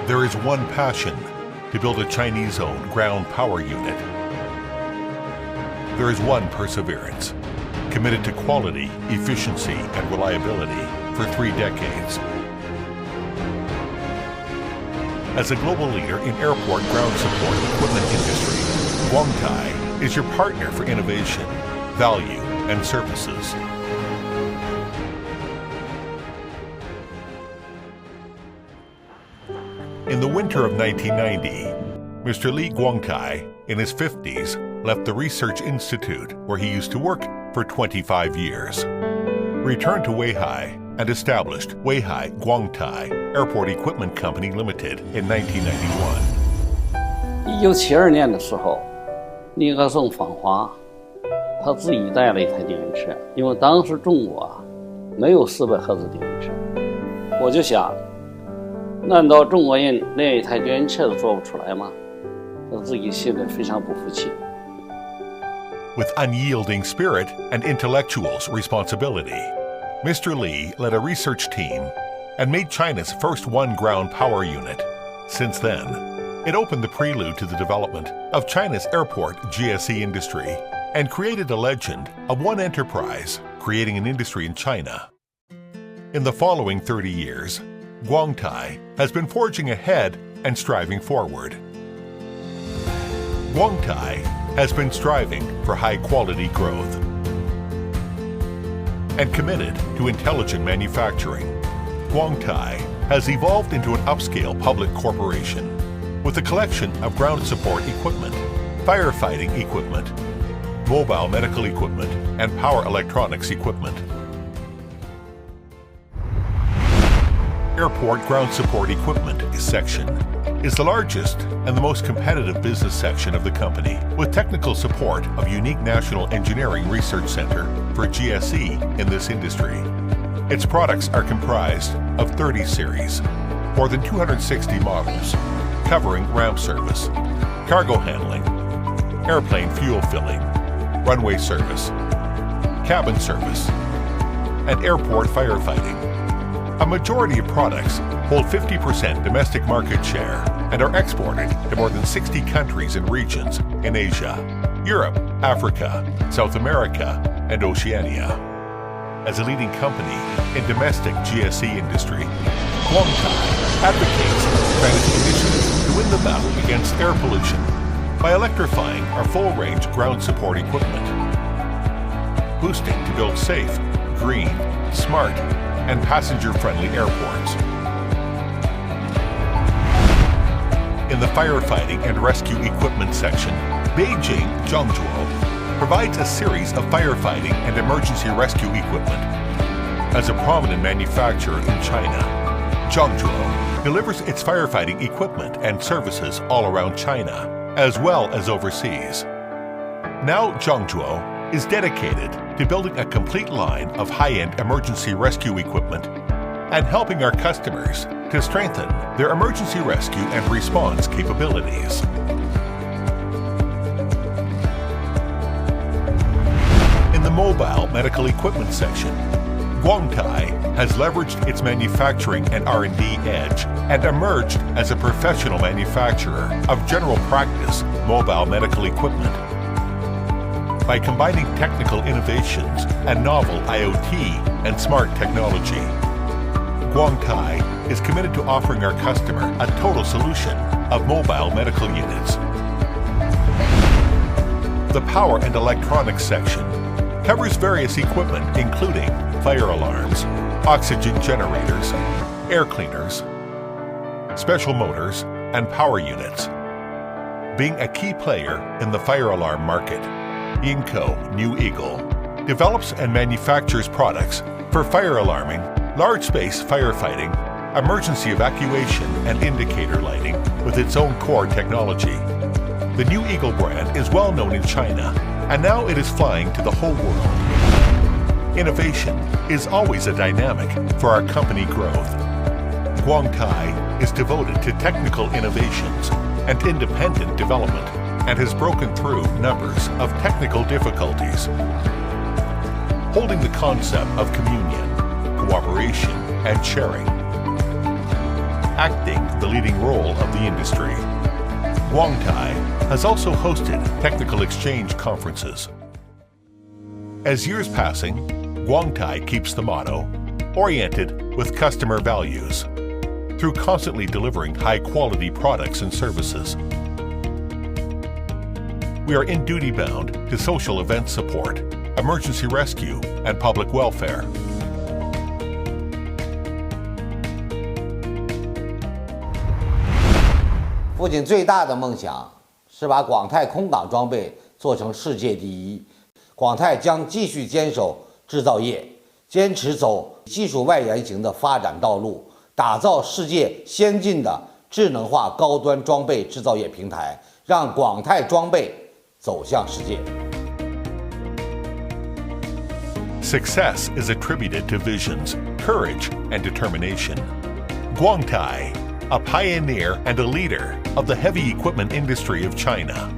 There is one passion: to build a Chinese-owned ground power unit. There is one perseverance, committed to quality, efficiency, and reliability for 3 decades. As a global leader in airport ground support equipment industry, Guangtai is your partner for innovation, value, and services. In the winter of 1990, Mr. Li Guangtai, in his 50s, left the Research Institute where he used to work for 25 years, returned to Weihai, and established Weihai Guangtai Airport Equipment Company Limited in 1991. 1972年的时候，尼克松访华，他自己带了一台电瓶车，因为当时中国没有400赫兹电瓶车，我就想，难道中国人连一台电瓶车都做不出来吗？我自己心里非常不服气。 With unyielding spirit and intellectual's responsibility, Mr. Li led a research team and made China's first one-ground power unit. Since then, it opened the prelude to the development of China's airport GSE industry and created a legend of one enterprise creating an industry in China. In the following 30 years, Guangtai has been forging ahead and striving forward. Guangtai has been striving for high-quality growth and committed to intelligent manufacturing. Guangtai has evolved into an upscale public corporation with a collection of ground support equipment, firefighting equipment, mobile medical equipment, and power electronics equipment. Airport Ground Support Equipment section is the largest and the most competitive business section of the company, with technical support of unique National Engineering Research Center for GSE in this industry. Its products are comprised of 30 series, more than 260 models, covering ramp service, cargo handling, airplane fuel filling, runway service, cabin service, and airport firefighting. A majority of products hold 50% domestic market share and are exported to more than 60 countries and regions in Asia, Europe, Africa, South America, and Oceania. As a leading company in domestic GSE industry, Guangtai advocates China's initiative to win the battle against air pollution by electrifying our full-range ground support equipment, boosting to build safe, green, smart, and passenger-friendly airports. In the firefighting and rescue equipment section, Beijing Zhangzhuo provides a series of firefighting and emergency rescue equipment. As a prominent manufacturer in China, Zhangzhuo delivers its firefighting equipment and services all around China, as well as overseas. Now Zhangzhuo is dedicated to building a complete line of high-end emergency rescue equipment and helping our customers to strengthen their emergency rescue and response capabilities. In the mobile medical equipment section, Guangtai has leveraged its manufacturing and R&D edge and emerged as a professional manufacturer of general practice mobile medical equipment. By combining technical innovations and novel IoT and smart technology, Guangtai is committed to offering our customer a total solution of mobile medical units. The power and electronics section covers various equipment including fire alarms, oxygen generators, air cleaners, special motors, and power units. Being a key player in the fire alarm market, Inco New Eagle develops and manufactures products for fire alarming, large space firefighting, emergency evacuation, and indicator lighting with its own core technology. The New Eagle brand is well known in China, and now it is flying to the whole world. Innovation is always a dynamic for our company growth. Guangtai is devoted to technical innovations and independent development, and has broken through numbers of technical difficulties. Holding the concept of communion, cooperation, and sharing. acting the leading role of the industry. Guangtai has also hosted technical exchange conferences. As years passing, Guangtai keeps the motto, oriented with customer values, through constantly delivering high-quality products and services. We are in duty bound to social event support, emergency rescue, and public welfare.父亲最大的梦想是把广泰空港装备做成世界第一。广泰将继续坚守制造业，坚持走技术外延型的发展道路，打造世界先进的智能化高端装备制造业平台，让广泰装备走向世界。Success is attributed to visions, courage, and determination. Guangtai, a pioneer and a leader of the heavy equipment industry of China.